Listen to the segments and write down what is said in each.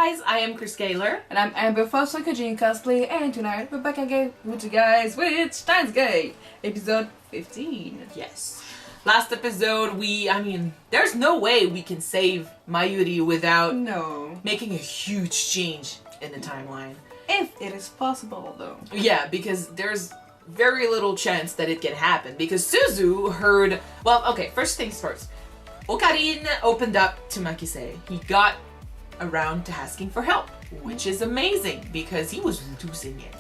guys, I am Chris Kaler. And I'm Amber Foster Kajin Cosplay, and tonight we're back again with you guys with Steins episode 15. Yes. Last episode, there's no way we can save Mayuri without making a huge change in the timeline. If it is possible, though. Yeah, because there's very little chance that it can happen. Because Suzu heard... Well, okay, first things first. s.e.r.n opened up to Makise. He got around to asking for help, which is amazing because he was reducing it.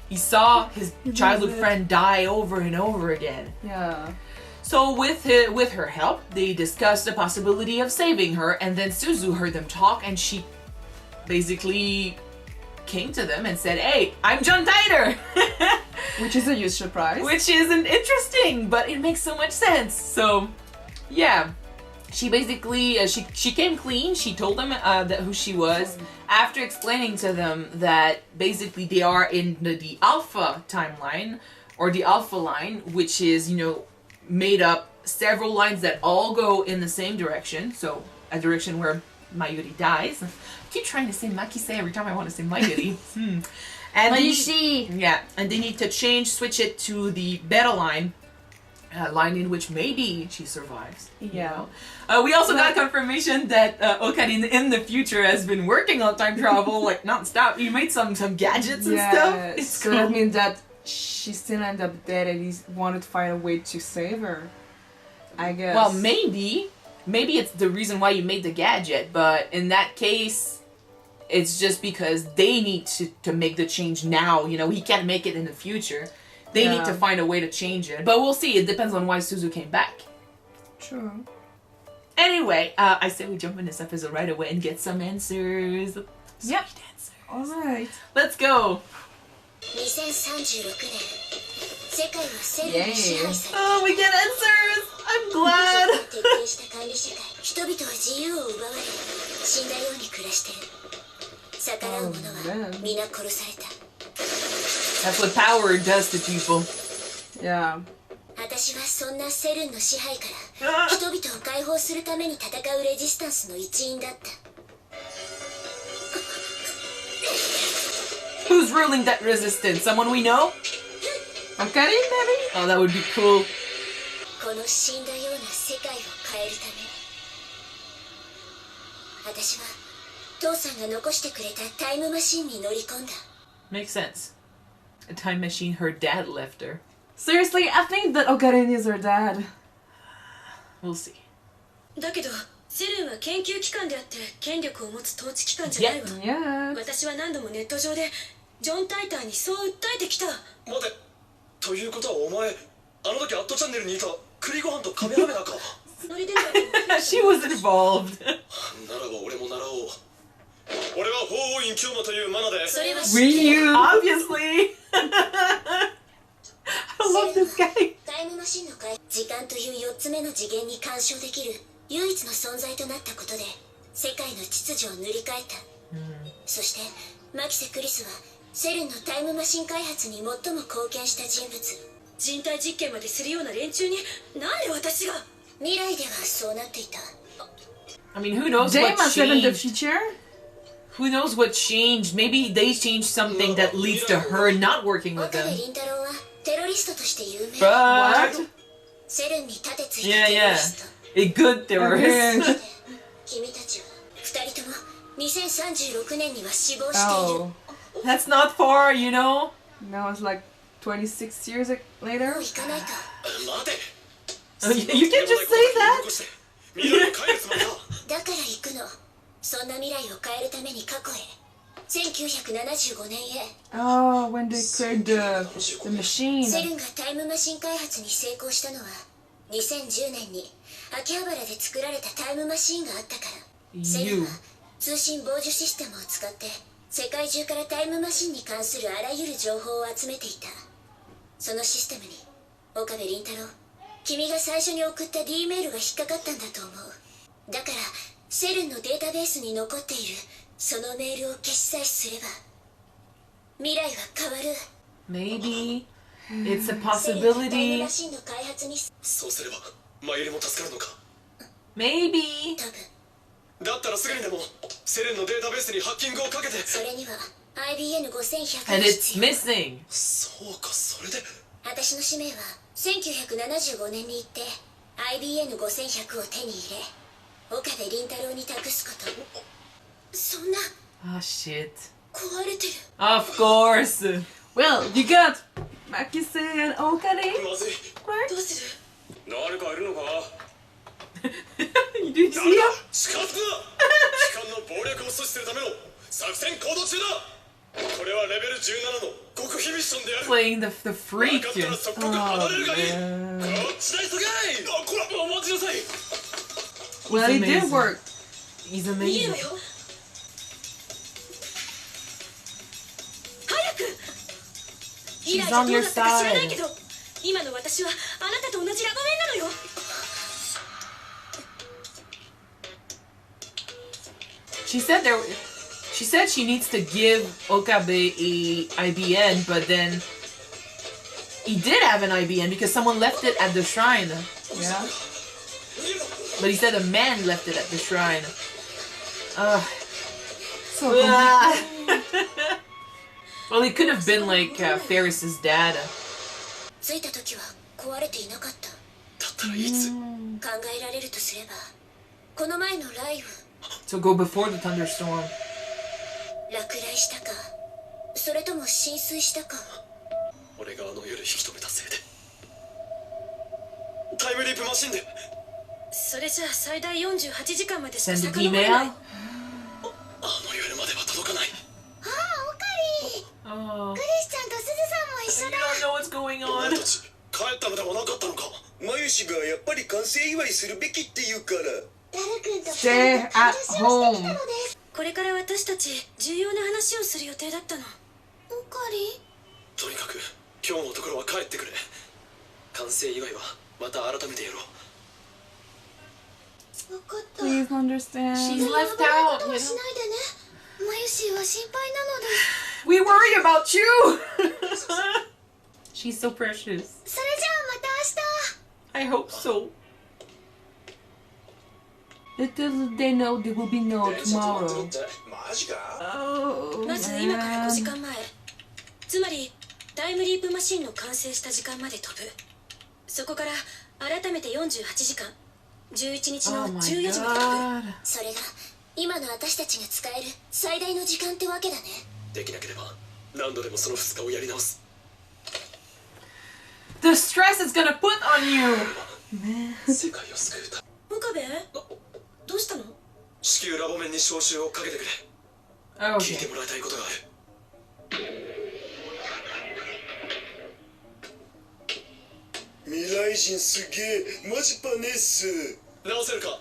He saw his childhood friend die over and over again. Yeah. So with her help, they discussed the possibility of saving her, and then Suzu heard them talk, and she basically came to them and said, "Hey, I'm John Titor!" Which is a huge surprise. Which isn't interesting, but it makes so much sense. So, yeah. She basically, she came clean. She told them who she was, after explaining to them that basically they are in the Alpha timeline, or the Alpha line, which is, made up several lines that all go in the same direction. So, a direction where Mayuri dies. I keep trying to say Makise every time I want to say Mayuri. And and they need to switch it to the Beta line. Line in which maybe she survives. Yeah. We also got confirmation that s.e.r.n in the future has been working on time travel like non-stop. He made some gadgets and stuff. It's so cool. that means that she still ended up dead and he wanted to find a way to save her. I guess. Well, maybe it's the reason why you made the gadget, but in that case, it's just because they need to make the change now. He can't make it in the future. They need to find a way to change it. But we'll see. It depends on why Suzu came back. True. Anyway, I say we jump in this episode right away and get some answers. Yep. Answers. Alright. Let's go. Yay. Oh, we get answers. I'm glad. That's what power does to people. Yeah. Who's ruling that resistance? Someone we know? s.e.r.n maybe? Oh, that would be cool. Makes sense. A time machine her dad left her. Seriously, I think that s.e.r.n is her dad. We'll see. Yeah. She was involved. Ryu! Obviously! I love this guy. I mean, who knows they what must live in the changed? future? Who knows what changed? Maybe they changed something that leads to her not working with them. But... Yeah. A good terrorist. Oh. That's not far, Now it's like 26 years later? You can just say that? Oh, when they created the machine. You. Maybe it's a possibility. Maybe. だったらすぐにでもセレンのデータベースにハッキングをかけて。それには IBN5100 And が it's 必要。 missing. そうか、それで。私の使命は1975年に行って IBN5100 を手に入れ岡部倫太郎に託すこと。そんな Oh shit. 壊れてる。 Of course. Well, you got Makise and Okari. まずい。どうする？誰かいるのか。 You didn't なん see だ him? 近づくな。機関の謀略を阻止するための作戦行動中だ。これはレベル17の極秘ミッションである。 Playing the 分 freak. かったら即刻 Oh, 離れるがいい。 man. こっちだ急げ。あ、こら、お待ちなさい。 Well, it did amazing. work. He's 逃げ amazing. ろよ。早く。以来じゃどうだったか知らないけど、今の私はあなたと同じラブメンなのよ。 She said she needs to give Okabe a IBN, but then he did have an IBN because someone left it at the shrine. Yeah. But he said a man left it at the shrine. So Well, it could have been like Ferris's dad. 着いた時は壊れていなかった。だったらいつ。考えられるとすれば、この前の雷雨、 So go before the thunderstorm. 落雷したか、それとも浸水したか。俺があの夜引き止めたせいで。タイムリープマシンで。それじゃあ最大48時間までしか Send 遡 an れない。 email. あの夜までは届かない。ああ、オカリー。 Oh, クリスちゃんとスズさんも一緒 you だ。 don't know what's going お on. 前たち帰ったのではなかったのか。マユシがやっぱり完成祝いするべきって言うから。ダル君と stay at home. これから私たち重要な話をする予定だったの。オカリとにかく今日のところは帰ってくれ。完成祝いはまた改めてやろう。ー、分かった。 Please understand. She's そんな left こと out, は you し know. ないでね。マユシーは心配なので。 We worry about you. She's so precious. それじゃあまた I hope so. Little did they know there will be no 電車止まってる tomorrow. ってマジか。 Oh, 明日。まず今から5時 man. 間前。つまりタイムリープマシンの完成した時間まで飛ぶ。そこから改めて48時間。11日 Oh の my 14時まで飛ぶ。 god. それが今の私たちが使える最大の時間ってわけだね。できなければ何度でもその2日をやり直す。 The stress it's gonna put on you. 世界を救うた。岡部、どうしたの？至急ラボ面に招集をかけてくれ。聞いて Okay. もらいたいことがある。未来人すげえ。マジパネっす。直せるか。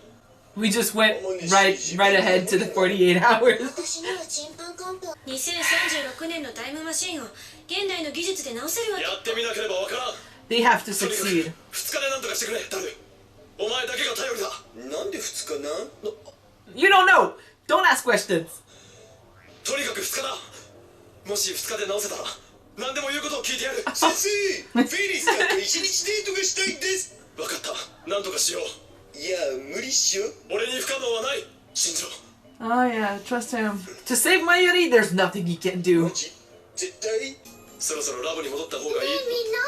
We just went right ahead to the 48 hours. 私にはちんぷんかんぷん。2036年のタイムマシンを現代の技術で直せるわけ。やってみなければわからん。 They have to とにかく succeed. 2日で何とかしてくれ、ダル。お前だけが頼りだ。なんで2日なん？ You don't know. Don't ask questions. とにかく2日だ。もし2日で直せたら何でも言うことを聞いてやる。先生、フェリスさんと一日デートがしたいんです。分かった、何とかしよう。いや、無理っしょ。俺に不可能はない。信じろ。 Oh yeah, trust him. To save Mayuri, there's nothing he can do. マジ？絶対？そろそろラボに戻った方がいい。ねえみんな、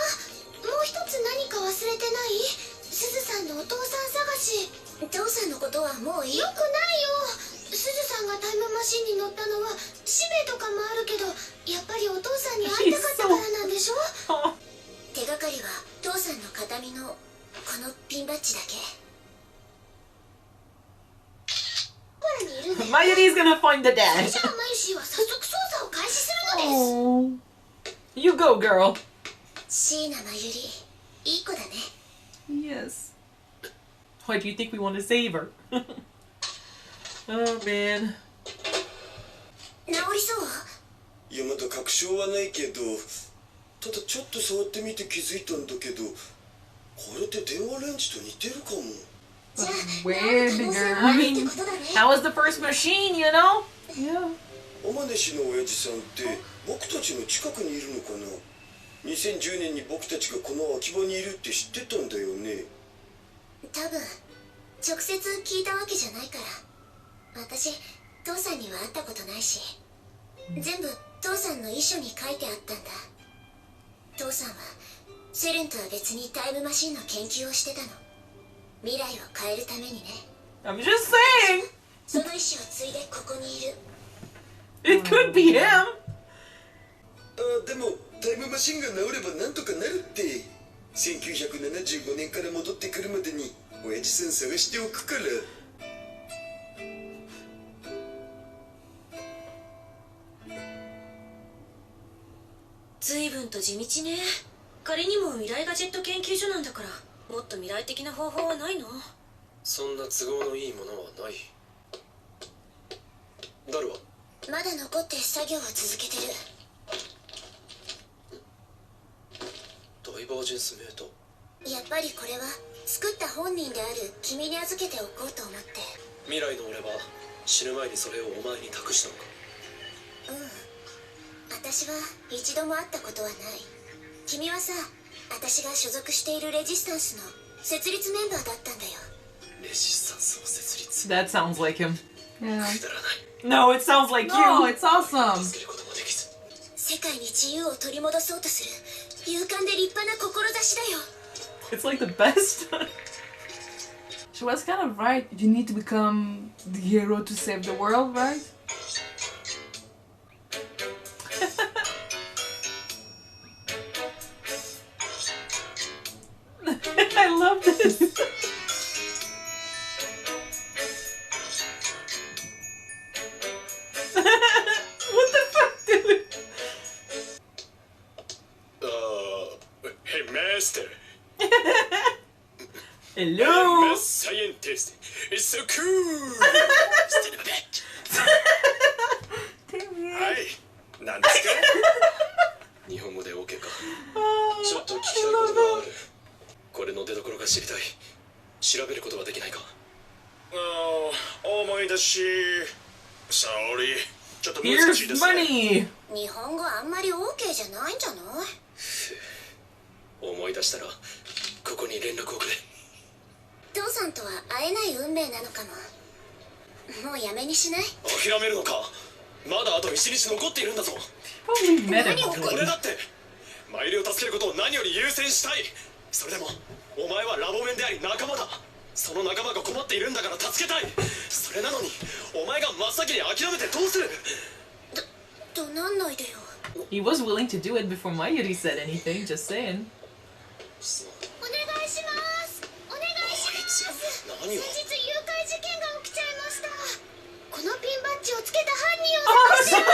もう一つ何か忘れてない？すずさんのお父さん探し。父さんのことはもういい。よくないよ。すずさんがタイムマシンに乗ったのは使命とかもあるけど、やっぱりお父さんに会いたかったからなんでしょ？ Oh. 手がかりは父さんの形見のこのピンバッジだけ。ここらにいるね。 Mayuri's gonna find the それ dad. じゃあマユシーは早速捜査を開始するのです。 Oh. You go, girl. 椎名マユリ、いい子だね。 Yes. Why do you think we want to save her? Oh man. 治りそう？いや、まだ確証はないけど、ただちょっと触ってみて気づいたんだけど、これって電話レンジと似てるかも。じゃあ Way 治る可能性 bigger. はあるってことだね。 That was the first machine, you know? Yeah. 天音氏の親父さんって僕たちの近くにいるのかな。2010年に僕たちがこの秋葉にいるって知ってたんだよね。多分直接聞いたわけじゃないから。私父さんには会ったことないし、全部父さんの遺書に書いてあったんだ。父さんはセルンとは別にタイムマシンの研究をしてたの。未来を変えるためにね。 I'm just saying! その意志を継いでここにいる。 It could be him! あ、でもタイムマシンが治ればなんとかなるって。1975年から戻ってくるまでに親父さん探しておくから。随分と地道ね。仮にも未来ガジェット研究所なんだから、もっと未来的な方法はないの？そんな都合のいいものはない。誰は？まだ残って作業を続けてる。ダイバージェンスメーター。やっぱりこれは作った本人である君に預けておこうと思って。未来の俺は死ぬ前にそれをお前に託したのか？私は一度も会ったことはない。君はさ、私が所属しているレジスタンスの設立メンバーだったんだよ。レジスタンスの設立。 That sounds like him. Yeah. くだらない。 No, it sounds like No, you! it's awesome. 助けることもできず。世界に自由を取り戻そうとする勇敢で立派な志だよ。 It's like the best. She was kind of right. You need to become the hero to save the world, right? I love this. What the fuck, dude? Hey, master. Hello. I'm a scientist. It's so cool. はい。何ですか？日本語で OK か。ちょっと聞きたいことがある。これの出所が知りたい。調べることはできないか？思い出し。Sorry。ちょっと難しい Here's ですね。 money. 日本語あんまり OK じゃないんじゃない？思い出したらここに連絡をくれ。父さんとは会えない運命なのかも。もうやめにしない？諦めるのか？まだあと1日残っているんだぞ。 Probably met him. 俺だってマイルを助けることを何より優先したい。それでもお前はラボメンであり仲間だ。その仲間が困っているんだから助けたい。それなのにお前が真っ先に諦めてどうする？怒鳴んないでよ。 He was willing to do it before Mayuri said anything, just saying. お願いします。お願いします。何を？先日誘拐事件が起きちゃいました。このピンバッジをつけた犯人を Oh, 探してます。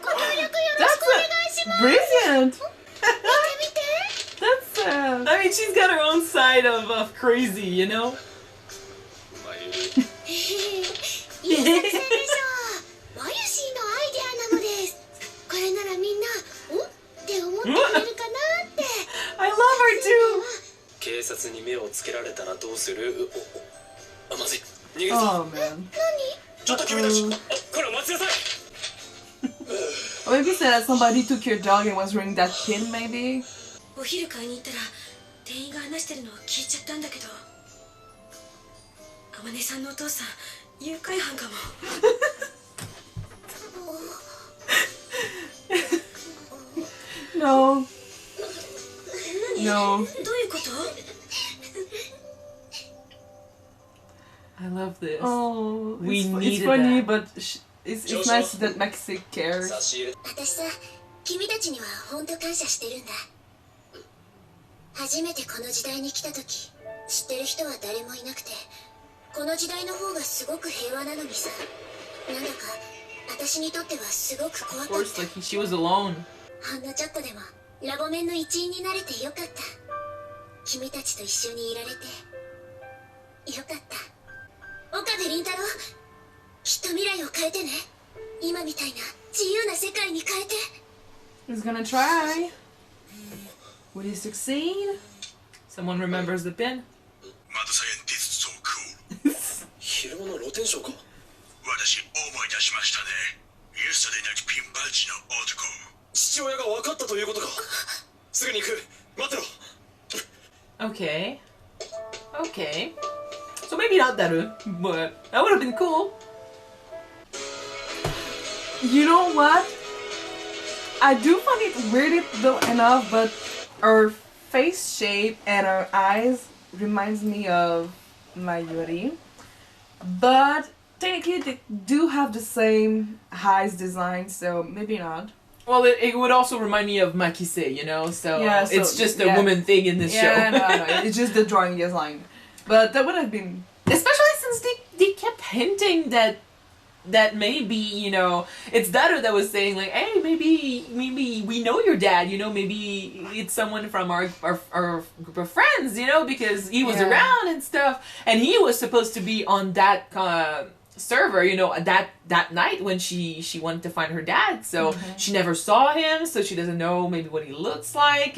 ご協力よろしくお願いします。 Brilliant. 見て That's I mean, she's got her own side of crazy, you know? マイル。見て。いい作戦でしょう。マユシーのアイデアなのです。これならみんなって思ってくれるかなって。I love her too. 警察に目をつけられたらどうする？あ、まずい。逃げるぞ。 Oh man. ちょっと君たち。これを待ちなさい。 Or maybe said that somebody took your dog and was wearing that pin, maybe? お昼買いに行ったら店員が話してるのを聞いちゃったんだけど、あまねさんのお父さん誘拐犯かも。No. 何？ No. どういうこと？ I love this. Oh, We it's needed funny, that. but it's nice that Maxi cares. 差し入れ。私さ、君たちには本当感謝してるんだ。初めてこの時代に来た時、知ってる人は誰もいなくて、この時代の方がすごく平和なのにさ、なんだか私にとってはすごく怖 Of かっ course, た。 like she was alone. ほんのちょっとでもラボメンの一員になれてよかった。君たちと一緒にいられてよかった。岡部倫太郎、きっと未来を変えてね。今みたいな自由な世界に変えて。 He's gonna try. Will he succeed? Someone remembers the pin. マドサイエンティストso cool。昼間の露天商か。私思い出しましたね。Yesterdayのピンバッジの男。父親が分かったということか。すぐに行く。待ってろ。 Okay. Okay. So maybe not Daru, but that would have been cool. You know what? I do find it weird though enough, but her face shape and her eyes reminds me of Mayuri. But technically they do have the same eyes design, so maybe not. Well, it would also remind me of Makise, you know? So, Yeah, so- it's just a yeah. woman thing in this show. Yeah, no, it's just the drawing design. But that would have been... Especially since they kept hinting that maybe, you know, it's Daru that was saying like, hey, maybe we know your dad, you know, maybe it's someone from our group of friends, you know, because he was Yeah. around and stuff, and he was supposed to be on that server, you know, that night when she wanted to find her dad, so she never saw him, so she doesn't know maybe what he looks like.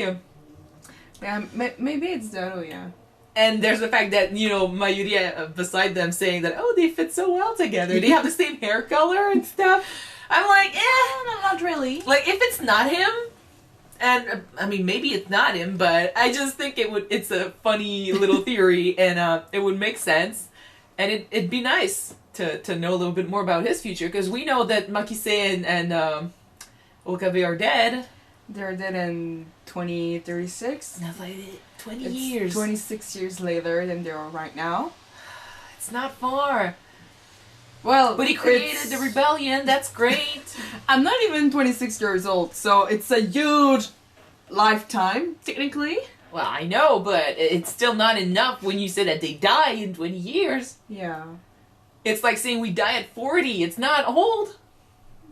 Yeah, maybe it's Daru, yeah. And there's the fact that, you know, Mayuri beside them saying that, oh, they fit so well together. They have the same hair color and stuff. I'm like, No, not really. Like, if it's not him, and, I mean, maybe it's not him, but I just think it's a funny little theory, and it would make sense. And it'd be nice to know a little bit more about his future, because we know that Makise and Okabe are dead. They're dead in 2036. That's like 20 It's years. 26 years later than they are right now. It's not far. Well, But he created the rebellion. That's great. I'm not even 26 years old, so it's a huge lifetime, technically. Well, I know, but it's still not enough when you say that they die in 20 years. Yeah. It's like saying we die at 40. It's not old.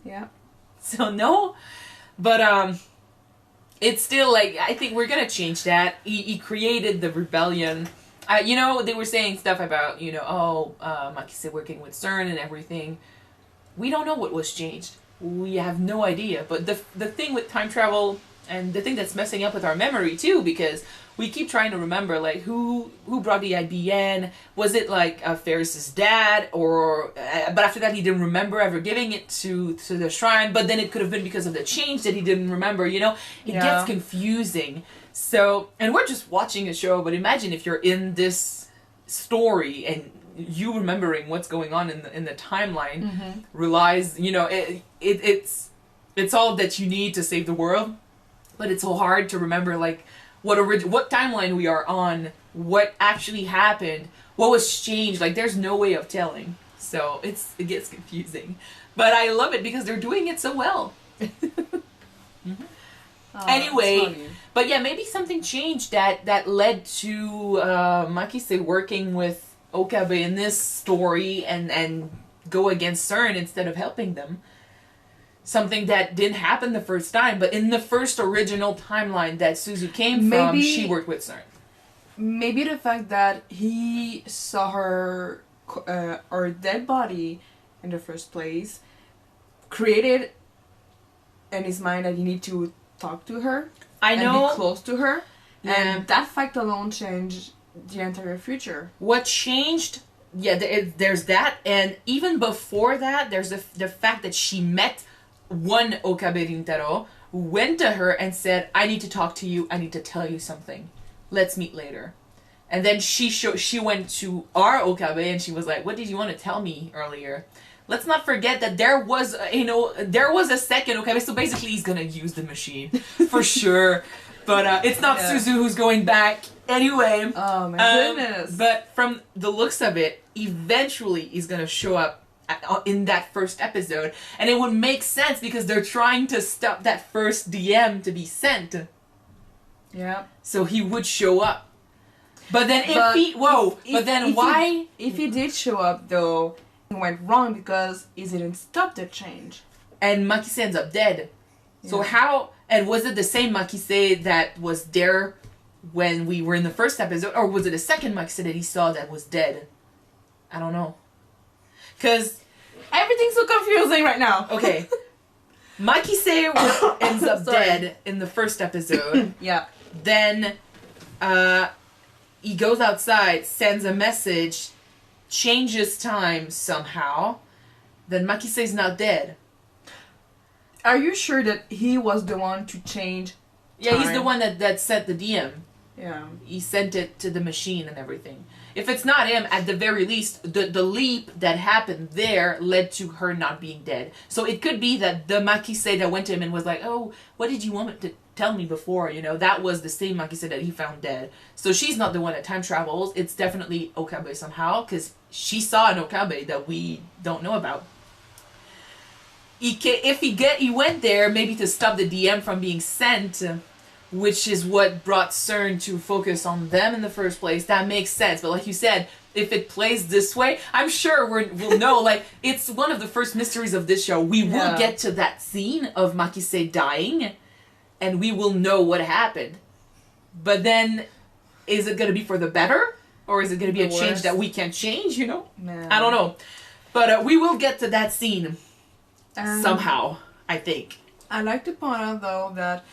Yeah. So, no. But, it's still like, I think we're gonna change that. He created the rebellion. You know, they were saying stuff about, you know, Makise working with s.e.r.n and everything. We don't know what was changed. We have no idea. But the thing with time travel, and the thing that's messing up with our memory too, because we keep trying to remember, like, who brought the IBN? Was it like Ferris's dad, or but after that he didn't remember ever giving it to the shrine. But then it could have been because of the change that he didn't remember. You know, it Yeah. gets confusing. So, and we're just watching a show, but imagine if you're in this story and you remembering what's going on in the timeline relies, you know, it's all that you need to save the world, but it's so hard to remember, like, what timeline we are on, what actually happened, what was changed. Like, there's no way of telling. So it gets confusing, but I love it because they're doing it so well. Oh, Anyway, it's funny. but yeah, maybe something changed that led to Makise working with Okabe in this story and go against s.e.r.n instead of helping them. Something that didn't happen the first time, but in the first original timeline that Suzu came from, Maybe- she worked with s.e.r.n. Maybe the fact that he saw her dead body in the first place created in his mind that he need to talk to her I and know be close to her, Yeah. and that fact alone changed the entire future. what changed. Yeah, there's that, and even before that, there's the fact that she met one Okabe Rintaro, who went to her and said, "I need to talk to you. I need to tell you something. Let's meet later." And then she went to our Okabe and she was like, "What did you want to tell me earlier?" Let's not forget that there was a second Okabe. So basically, he's gonna use the machine for sure. But it's not Yeah. Suzu who's going back anyway. Oh my goodness! But from the looks of it, eventually he's gonna show up in that first episode, and it would make sense because they're trying to stop that first DM to be sent, Yeah. so he would show up. But then But why? If he did show up, though, it went wrong because he didn't stop the change. And Makise ends up dead. So Yeah. how? And was it the same Makise that was there when we were in the first episode, or was it a second Makise that he saw that was dead? I don't know. Cause Everything's so confusing right now. okay, Makise ends up Sorry. dead in the first episode. Yeah. Then he goes outside, sends a message, changes time somehow. Then Makise's not dead. Are you sure that he was the one to change? Yeah, he's the Time. one that sent the DM. Yeah. He sent it to the machine and everything. If it's not him, at the very least, the leap that happened there led to her not being dead. So it could be that the Makise that went to him and was like, oh, what did you want to tell me before? You know, that was the same Makise that he found dead. So she's not the one that time travels. It's definitely Okabe somehow, because she saw an Okabe that we don't know about. He went there maybe to stop the DM from being sent, which is what brought s.e.r.n to focus on them in the first place. That makes sense. But like you said, if it plays this way, I'm sure we'll know. Like, it's one of the first mysteries of this show. We will get to that scene of Makise dying, and we will know what happened. But then, is it going to be for the better? Or is it going to be a change that we can't change, you know? I don't know. But we will get to that scene somehow, I think. I like to point out, though, that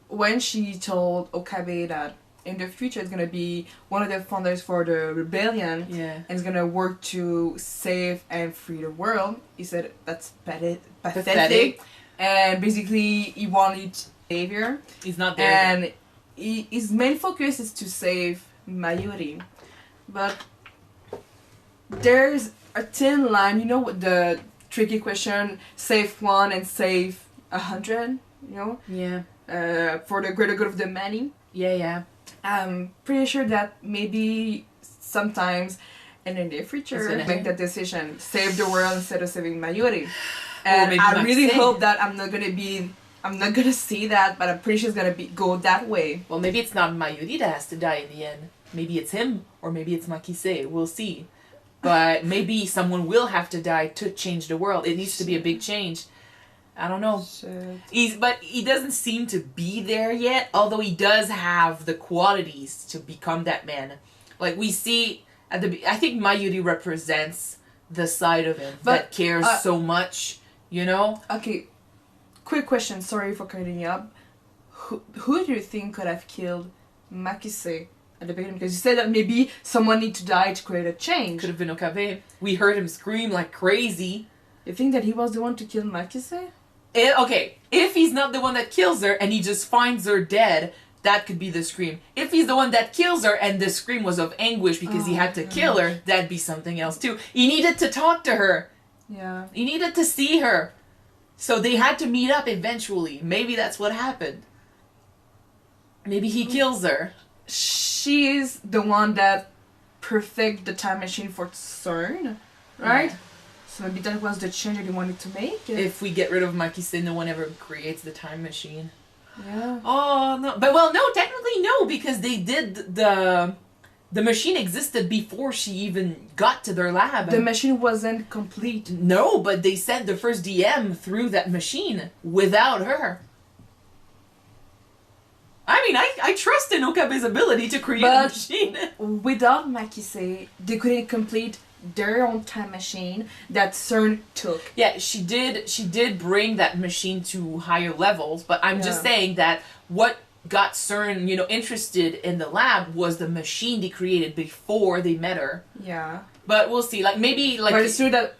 when she told Okabe that in the future it's going to be one of the founders for the rebellion and is going to work to save and free the world, he said that's pathetic. And basically he wanted savior. He's not there. And his main focus is to save Mayuri. But there's a thin line, you know, with the tricky question, save one and save 100, you know? Yeah. For the greater good of the many. Yeah. I'm pretty sure that maybe sometimes in the near future make that decision, save the world instead of saving Mayuri. And I really hope that I'm not gonna see that, but I'm pretty sure it's gonna go that way. Well, maybe it's not Mayuri that has to die in the end. Maybe it's him, or maybe it's Makise. We'll see. But maybe someone will have to die to change the world. It needs to be a big change. I don't know. But he doesn't seem to be there yet, although he does have the qualities to become that man. Like we see at the I think Mayuri represents the side of him that cares so much, you know? Okay. Quick question, sorry for cutting you up. Who do you think could have killed Makise at the beginning? Because you said that maybe someone need to die to create a change. Could have been Okabe. We heard him scream like crazy. You think that he was the one to kill Makise? Okay, if he's not the one that kills her and he just finds her dead, that could be the scream. If he's the one that kills her and the scream was of anguish because he had to kill her, that'd be something else too. He needed to talk to her. Yeah. He needed to see her. So they had to meet up eventually. Maybe that's what happened. Maybe he kills her. She's the one that perfect the time machine for s.e.r.n, right? Yeah. So maybe that was the change that he wanted to make. If we get rid of Makise, no one ever creates the time machine. Yeah. Oh, no. But, well, no, technically no, because they did the machine existed before she even got to their lab. The machine wasn't complete. No, but they sent the first DM through that machine without her. I mean, I trust in Okabe's ability to create a machine. Without Makise, they couldn't complete their own time machine that s.e.r.n took. Yeah, she did bring that machine to higher levels, but I'm just saying that what got s.e.r.n, interested in the lab was the machine they created before they met her. Yeah. But we'll see. But it's true that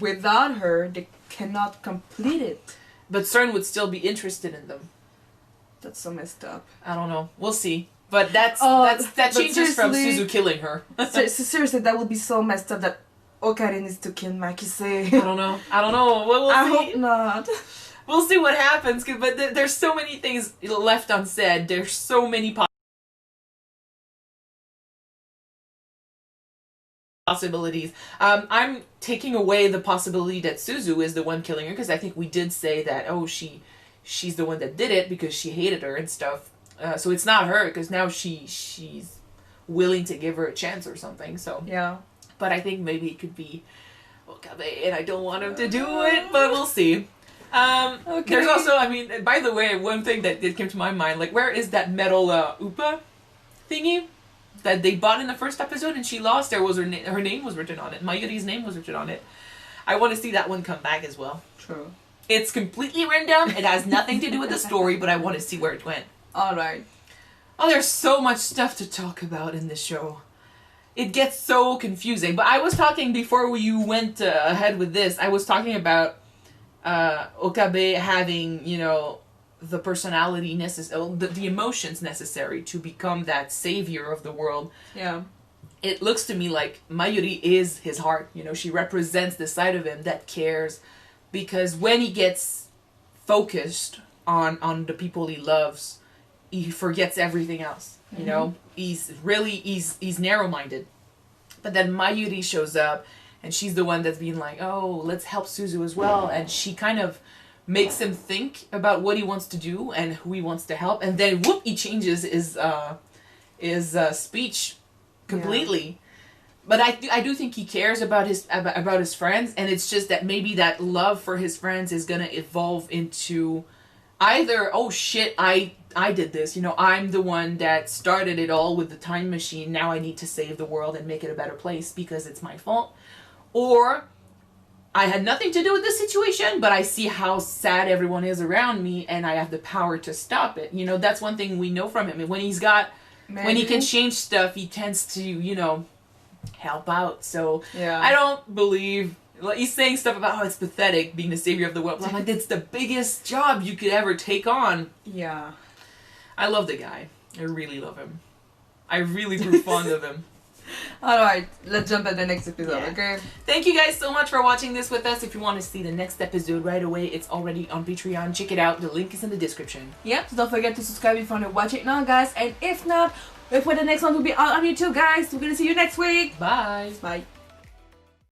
without her, they cannot complete it. But s.e.r.n would still be interested in them. That's so messed up. I don't know. We'll see. But that changes from Suzu killing her. Seriously, that would be so messed up that Okabe needs to kill Makise. I don't know. We'll see. I hope not. We'll see what happens. But there's so many things left unsaid. There's so many possibilities. I'm taking away the possibility that Suzu is the one killing her, because I think we did say that, she's the one that did it because she hated her and stuff. So it's not her, because now she's willing to give her a chance or something. So yeah. But I think maybe it could be Okabe, and I don't want him to do it, but we'll see. Okay. There's also, by the way, one thing that came to my mind, like, where is that metal Upa thingy that they bought in the first episode and she lost? There was her name was written on it. Mayuri's name was written on it. I want to see that one come back as well. True. It's completely random. It has nothing to do with the story, but I want to see where it went. Alright. Oh, there's so much stuff to talk about in this show. It gets so confusing. But I was talking, before you went ahead with this, I was talking about Okabe having, the personality the emotions necessary to become that savior of the world. Yeah. It looks to me like Mayuri is his heart. You know, she represents the side of him that cares, because when he gets focused on the people he loves, he forgets everything else. You know, he's narrow-minded. But then Mayuri shows up, and she's the one that's being like, oh, let's help Suzu as well. And she kind of makes him think about what he wants to do and who he wants to help. And then, whoop, he changes his speech completely. Yeah. But I do think he cares about his friends, and it's just that maybe that love for his friends is gonna evolve into either, oh shit, I did this, you know, I'm the one that started it all with the time machine, now I need to save the world and make it a better place because it's my fault. Or I had nothing to do with this situation, but I see how sad everyone is around me and I have the power to stop it. You know, that's one thing we know from him. When he can change stuff, he tends to, you know, help out. So yeah. I don't believe, like, he's saying stuff about how it's pathetic being the savior of the world. I'm like, it's the biggest job you could ever take on. Yeah. I love the guy. I really love him. I really grew fond of him. Alright, let's jump at the next episode, okay? Thank you guys so much for watching this with us. If you want to see the next episode right away, it's already on Patreon. Check it out. The link is in the description. Yep, so don't forget to subscribe if you want to watch it now, guys. And if not, wait for the next one to be out on YouTube, guys. We're gonna see you next week. Bye. Bye.